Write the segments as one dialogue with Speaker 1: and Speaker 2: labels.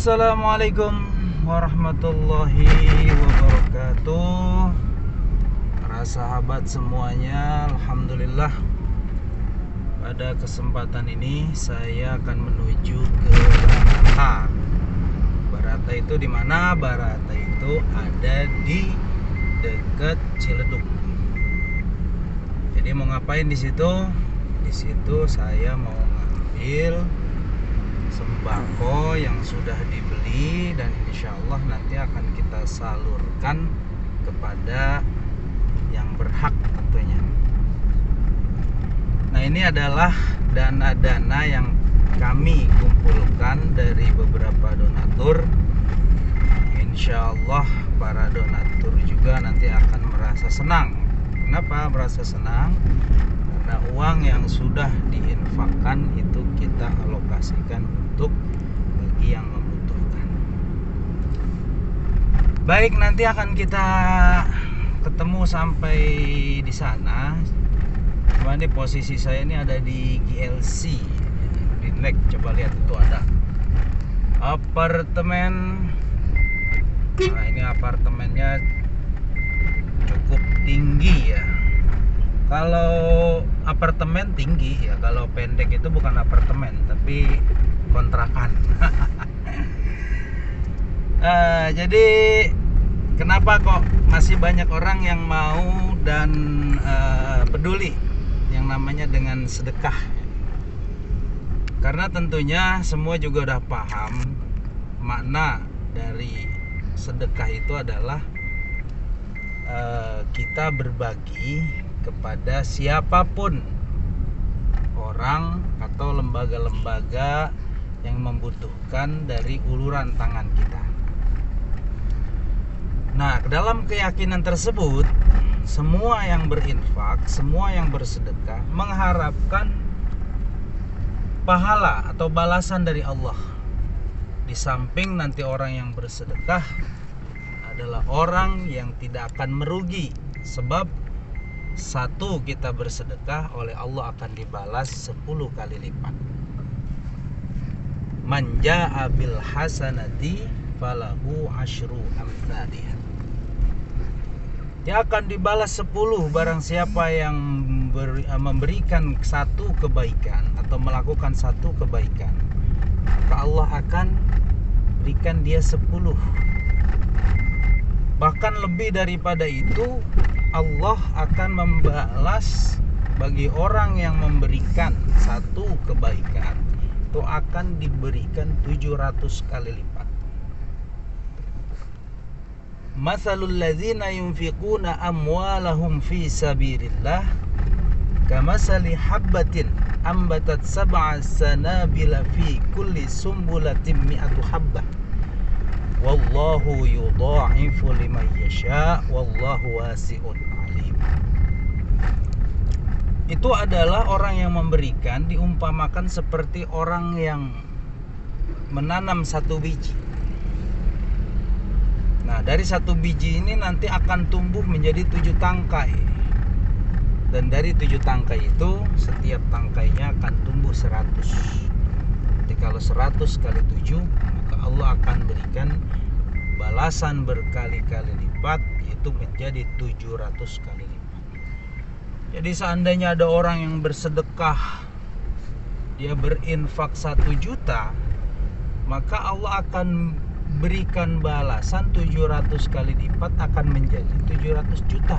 Speaker 1: Assalamualaikum warahmatullahi wabarakatuh. Para sahabat semuanya, alhamdulillah pada kesempatan ini saya akan menuju ke Barata. Barata itu di mana? Barata itu ada di dekat Ciledug. Jadi mau ngapain di situ? Di situ saya mau ngambil sembako yang sudah dibeli dan insya Allah nanti akan kita salurkan kepada yang berhak tentunya. Nah, ini adalah dana-dana yang kami kumpulkan dari beberapa donatur. Insya Allah para donatur juga nanti akan merasa senang. Kenapa merasa senang? Karena uang yang sudah diinfakkan itu kita alokasikan untuk bagi yang membutuhkan. Baik, nanti akan kita ketemu sampai di sana. Cuma di posisi saya ini ada di GLC, di Nek. Coba lihat, itu ada apartemen. Nah, ini apartemennya cukup tinggi ya. Kalau apartemen tinggi ya, kalau pendek itu bukan apartemen tapi kontrakan. Jadi kenapa kok masih banyak orang yang mau dan peduli yang namanya dengan sedekah? Karena tentunya semua juga udah paham makna dari sedekah itu adalah kita berbagi kepada siapapun orang atau lembaga-lembaga yang membutuhkan dari uluran tangan kita. Nah, dalam keyakinan tersebut, semua yang berinfak, semua yang bersedekah mengharapkan pahala atau balasan dari Allah. Di samping nanti orang yang bersedekah adalah orang yang tidak akan merugi, sebab satu kita bersedekah oleh Allah akan dibalas 10 kali lipat. Man jaa bil hasanati falahu asyru amsalihah. Dia akan dibalas 10 barang siapa yang memberikan satu kebaikan atau melakukan satu kebaikan, maka Allah akan berikan dia 10. Bahkan lebih daripada itu, Allah akan membalas bagi orang yang memberikan satu kebaikan itu akan diberikan 700 kali lipat. Matsalul ladzina yunfiquna amwalahum fi sabilillah kamatsali habbatin ambatat sab'a sanabila fi kulli sumbulatin mi'atu habbah. Wallahu yudha'ifu liman yasha wallahu wasi'un alim. Itu adalah orang yang memberikan diumpamakan seperti orang yang menanam satu biji. Nah, dari satu biji ini nanti akan tumbuh menjadi 7 tangkai. Dan dari 7 tangkai itu setiap tangkainya akan tumbuh 100. Jadi kalau 100 kali 7, maka Allah akan berikan balasan berkali-kali lipat, yaitu menjadi 700 kali lipat. Jadi seandainya ada orang yang bersedekah, dia berinfak 1 juta, maka Allah akan berikan balasan 700 kali lipat, akan menjadi 700 juta.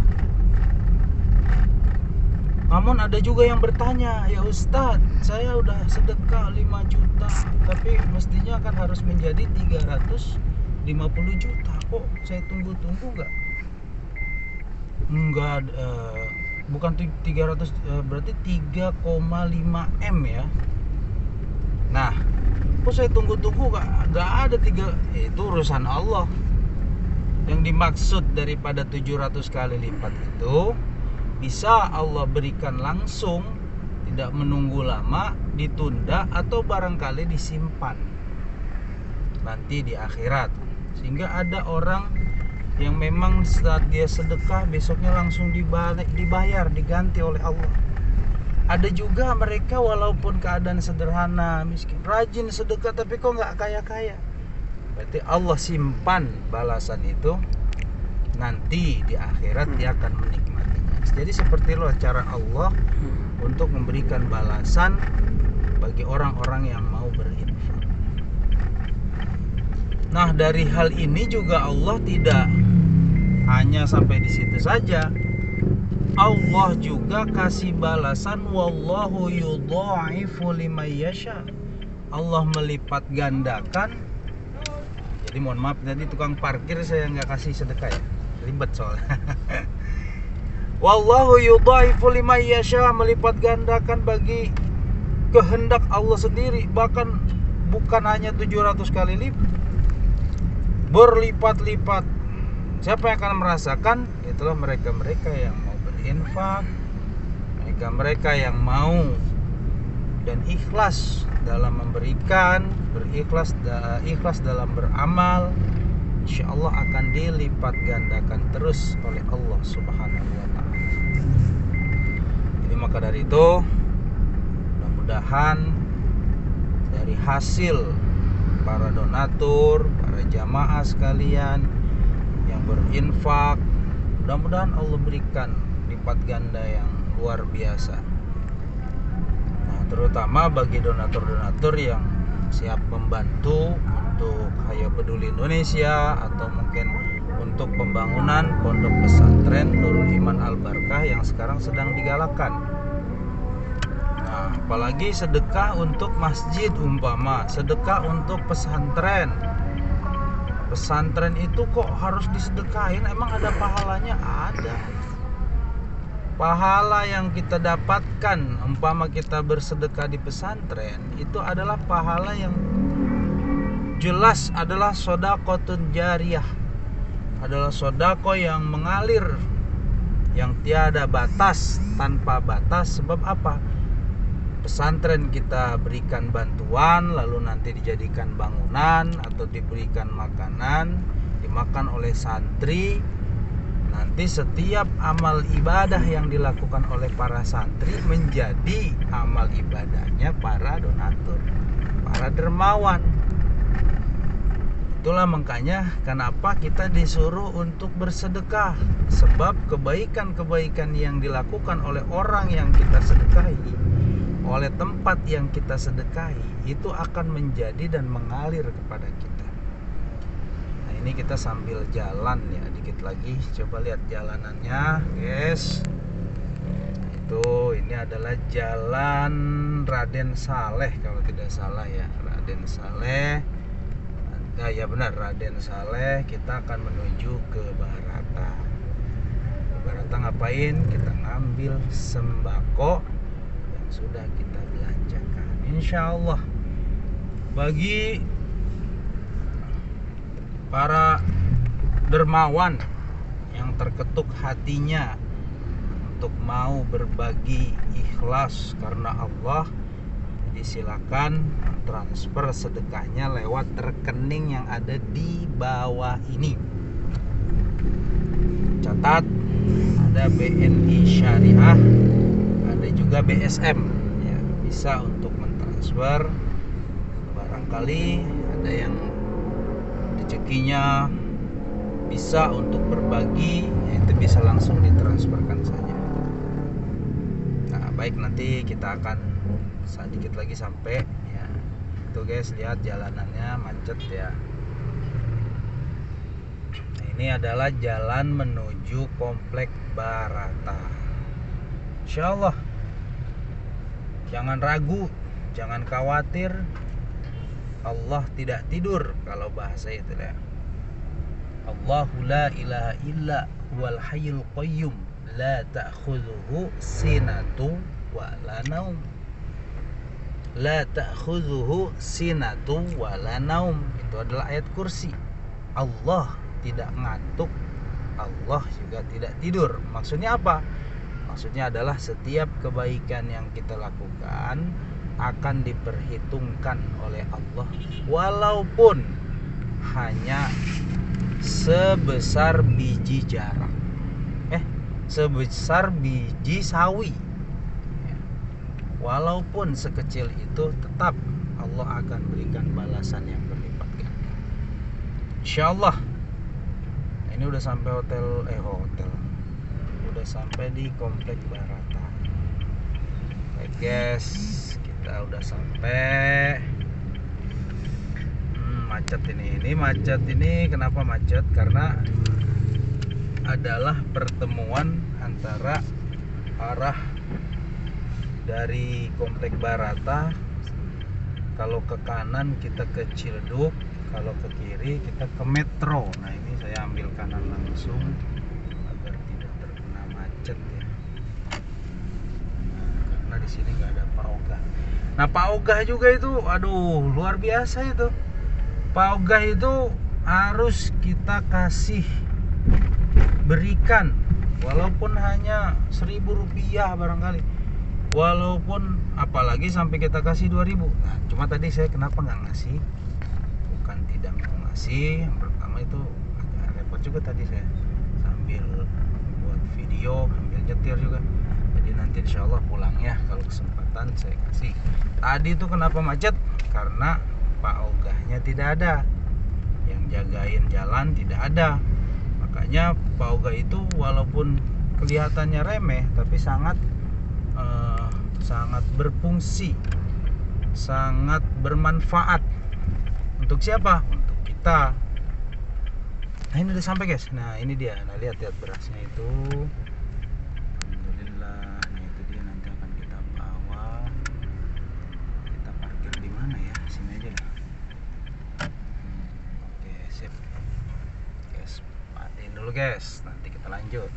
Speaker 1: Namun ada juga yang bertanya, ya Ustadz, saya udah sedekah 5 juta, tapi mestinya kan harus menjadi 350 juta. Kok saya tunggu-tunggu enggak? Enggak, bukan 300, berarti 3,5 M ya. Nah, kok saya tunggu-tunggu enggak ada 3, itu urusan Allah. Yang dimaksud daripada 700 kali lipat itu bisa Allah berikan langsung, tidak menunggu lama, ditunda, atau barangkali disimpan nanti di akhirat. Sehingga ada orang yang memang saat dia sedekah besoknya langsung dibayar, diganti oleh Allah. Ada juga mereka walaupun keadaan sederhana, miskin, rajin sedekah tapi kok nggak kaya-kaya. Berarti Allah simpan balasan itu, nanti di akhirat dia akan menikmatinya. Jadi seperti loh cara Allah untuk memberikan balasan bagi orang-orang yang mau berinfak. Nah, dari hal ini juga Allah tidak hanya sampai di situ saja. Allah juga kasih balasan, wallahu yudha'ifu liman yasha. Allah melipat gandakan. Jadi mohon maaf, tadi tukang parkir saya nggak kasih sedekah ya, ribet soalnya. Wallahu yudha'ifu liman yasha, melipat gandakan bagi kehendak Allah sendiri. Bahkan bukan hanya 700 kali lipat, berlipat-lipat. Siapa yang akan merasakan? Itulah mereka-mereka yang mau berinfak, mereka-mereka yang mau dan ikhlas dalam memberikan, ikhlas dalam beramal, insya Allah akan dilipat gandakan terus oleh Allah Subhanahu wa ta'ala. Jadi maka dari itu, mudah-mudahan dari hasil para donatur, para jamaah sekalian yang berinfak, mudah-mudahan Allah berikan lipat ganda yang luar biasa. Nah, terutama bagi donatur-donatur yang siap membantu untuk Hayo Peduli Indonesia atau mungkin untuk pembangunan pondok pesantren Nurul Iman Al Barkah yang sekarang sedang digalakan. Nah, apalagi sedekah untuk masjid umpama, sedekah untuk pesantren. Pesantren itu kok harus disedekahin? Emang ada pahalanya? Ada. Pahala yang kita dapatkan umpama kita bersedekah di pesantren itu adalah pahala yang jelas adalah shadaqatun jariyah, adalah sedekah yang mengalir, yang tiada batas, tanpa batas. Sebab apa? Pesantren kita berikan bantuan, lalu nanti dijadikan bangunan atau diberikan makanan, dimakan oleh santri. Nanti setiap amal ibadah yang dilakukan oleh para santri menjadi amal ibadahnya para donatur, para dermawan. Itulah makanya kenapa kita disuruh untuk bersedekah. Sebab kebaikan-kebaikan yang dilakukan oleh orang yang kita sedekahi, oleh tempat yang kita sedekahi, itu akan menjadi dan mengalir kepada kita. Nah, ini kita sambil jalan ya, dikit lagi coba lihat jalanannya, guys. Itu ini adalah jalan Raden Saleh kalau tidak salah ya, Raden Saleh. Nah, ya benar, Raden Saleh. Kita akan menuju ke Barata. Ke Barata ngapain? Kita ngambil sembako yang sudah kita belanjakan. Insya Allah bagi para dermawan yang terketuk hatinya untuk mau berbagi ikhlas karena Allah, disilakan transfer sedekahnya lewat rekening yang ada di bawah ini. Catat, ada BNI Syariah, ada juga BSM ya, bisa untuk mentransfer. Barangkali ada yang rezekinya bisa untuk berbagi, itu bisa langsung ditransferkan saja. Nah, baik, nanti kita akan sedikit lagi sampai ya. Tuh guys, lihat jalanannya macet ya. Nah, ini adalah jalan menuju komplek Barata. Insya Allah jangan ragu, jangan khawatir. Allah tidak tidur kalau bahasa itu ya. Allahu la ilaha illa huwal hayyul qayyum la ta'khudhuhu sinatu wa la naum. La ta'khudhuhu sinatu wa la naum. Itu adalah ayat kursi. Allah tidak ngantuk, Allah juga tidak tidur. Maksudnya apa? Maksudnya adalah setiap kebaikan yang kita lakukan akan diperhitungkan oleh Allah, walaupun hanya sebesar biji jarak, sebesar biji sawi. Walaupun sekecil itu, tetap Allah akan berikan balasan yang berlipat ganda. Insya Allah. Nah, ini udah sampai hotel, udah sampai di Komplek Barata. Baik guys, kita udah sampai. Macet ini macet ini. Kenapa macet? Karena adalah pertemuan antara arah dari Komplek Barata. Kalau ke kanan kita ke Ciledug, kalau ke kiri kita ke Metro. Nah ini saya ambil kanan langsung agar tidak terkena macet ya. Karena di sini nggak ada Pak Ogah. Nah Pak Ogah juga itu, aduh luar biasa itu. Pak Ogah itu harus kita kasih, berikan, walaupun hanya 1.000 rupiah barangkali, walaupun apalagi sampai kita kasih 2.000. Nah, cuma tadi saya kenapa nggak ngasih? Bukan tidak mau ngasih. Yang pertama itu agak repot juga tadi saya sambil buat video, sambil nyetir juga. Jadi nanti insya Allah pulangnya kalau kesempatan saya kasih. Tadi itu kenapa macet? Karena Pak Ogahnya tidak ada, yang jagain jalan tidak ada. Makanya Pak Ogah itu walaupun kelihatannya remeh, tapi sangat berfungsi, sangat bermanfaat. Untuk siapa? Untuk kita. Nah ini udah sampai guys. Nah ini dia. Nah lihat berasnya itu. Alhamdulillah. Nah itu dia, nanti akan kita bawa. Kita parkir di mana ya? Sini aja lah. Oke sip. Guys, matiin dulu guys. Nanti kita lanjut.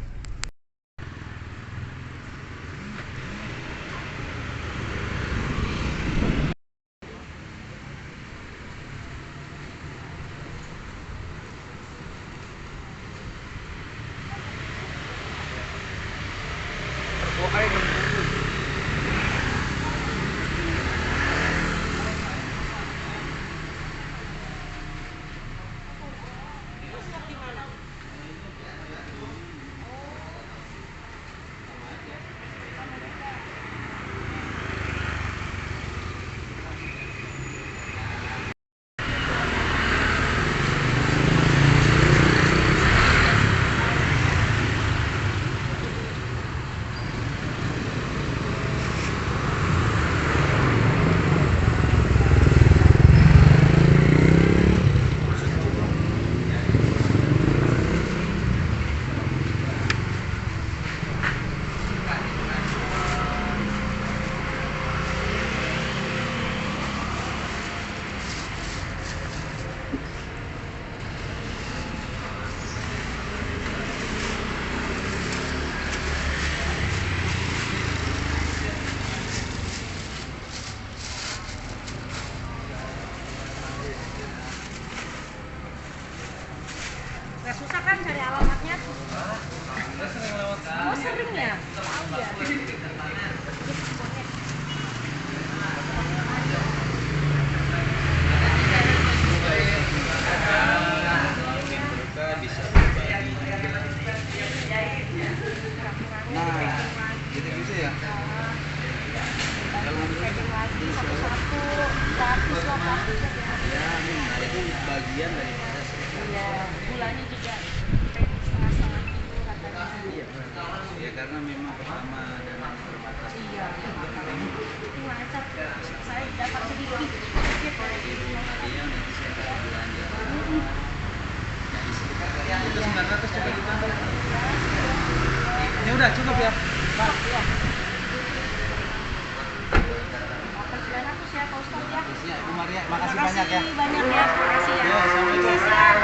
Speaker 2: Gak susah kan cari alamatnya? Oh sering ya? Tahu ya?
Speaker 1: Nah, gitu-gitu ya. Kalau
Speaker 2: Lagi satu-satu, gratis lah plastik
Speaker 1: ya, nah itu bagian dari
Speaker 2: Iya, gulanya juga setengah-setengah gitu katanya.
Speaker 1: iya, ya karena memang pertama dana terbatas.
Speaker 2: Iya, ini macet. Saya dapat sedikit dari
Speaker 1: Iya, nanti saya akan belanja. Itu 900 coba ditambah. Ini udah cukup ya, Pak.
Speaker 2: Iya. 900 ya, Pak Ustadz ya.
Speaker 1: Ya, Bu Maria, makasih banyak ya.
Speaker 2: Banyak ya, makasih ya.
Speaker 1: Ya, assalamualaikum.
Speaker 2: Waalaikumsalam.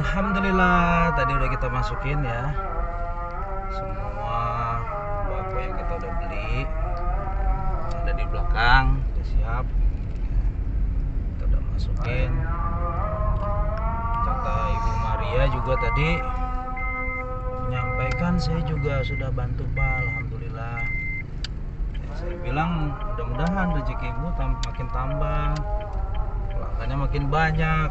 Speaker 1: Alhamdulillah, tadi udah kita masukin ya semua bako yang kita udah beli, ada di belakang, udah siap. Kita udah masukin. Kata Ibu Maria juga tadi menyampaikan, saya juga sudah bantu Pak, alhamdulillah. Ya, saya bilang mudah-mudahan rezeki Ibu makin tambah, pelanggannya makin banyak.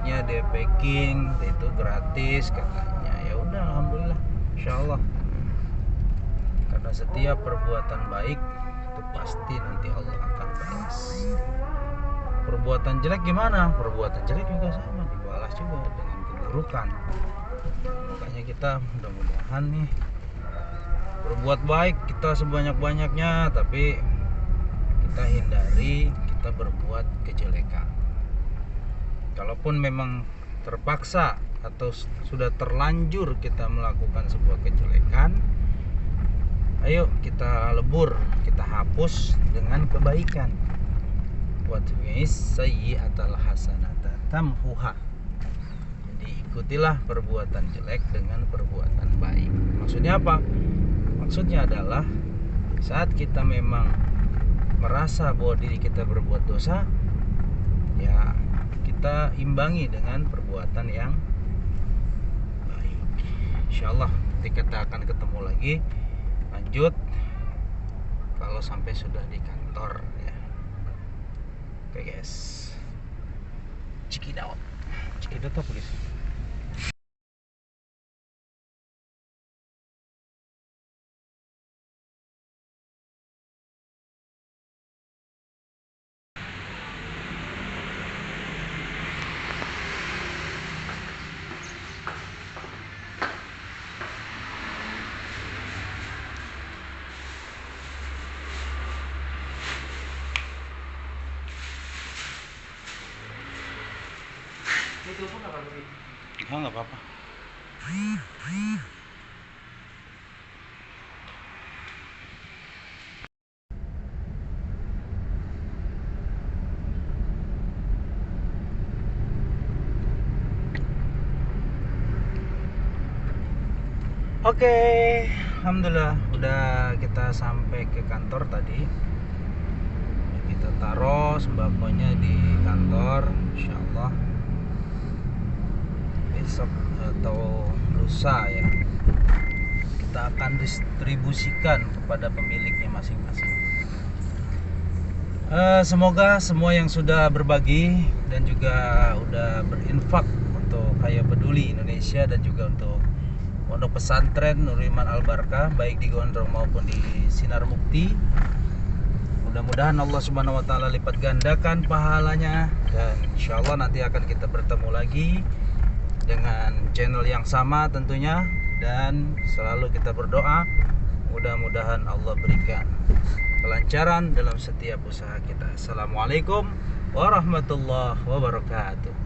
Speaker 1: jeleknya dia packing itu gratis katanya. Ya udah, alhamdulillah, insyaallah. Karena setiap perbuatan baik itu pasti nanti Allah akan balas. Perbuatan jelek gimana? Perbuatan jelek juga sama, dibalas juga dengan keburukan. Makanya kita mudah-mudahan nih berbuat baik kita sebanyak-banyaknya, tapi kita hindari kita berbuat kejelekan. Kalaupun memang terpaksa atau sudah terlanjur kita melakukan sebuah kejelekan, ayo kita lebur, kita hapus dengan kebaikan. Watbi'is sayyi'atal hasanata tamhuha. Jadi ikutilah perbuatan jelek dengan perbuatan baik. Maksudnya apa? Maksudnya adalah saat kita memang merasa bahwa diri kita berbuat dosa, ya kita imbangi dengan perbuatan yang baik. Insyaallah nanti kita akan ketemu lagi, lanjut kalau sampai sudah di kantor ya. Oke guys, Cikidot apa guys? Oh, nggak apa-apa. Oke, alhamdulillah udah kita sampai ke kantor tadi. Kita taruh sembakonya di kantor, insyaallah besok atau lusa ya kita akan distribusikan kepada pemiliknya masing-masing. Semoga semua yang sudah berbagi dan juga udah berinfak untuk Kaya Peduli Indonesia dan juga untuk Pondok Pesantren Nur Iman Al Barkah baik di Gondrong maupun di Sinar Mukti, mudah-mudahan Allah Subhanahu wa taala lipat gandakan pahalanya, dan insyaallah nanti akan kita bertemu lagi dengan channel yang sama tentunya, dan selalu kita berdoa mudah-mudahan Allah berikan kelancaran dalam setiap usaha kita. Assalamualaikum warahmatullahi wabarakatuh.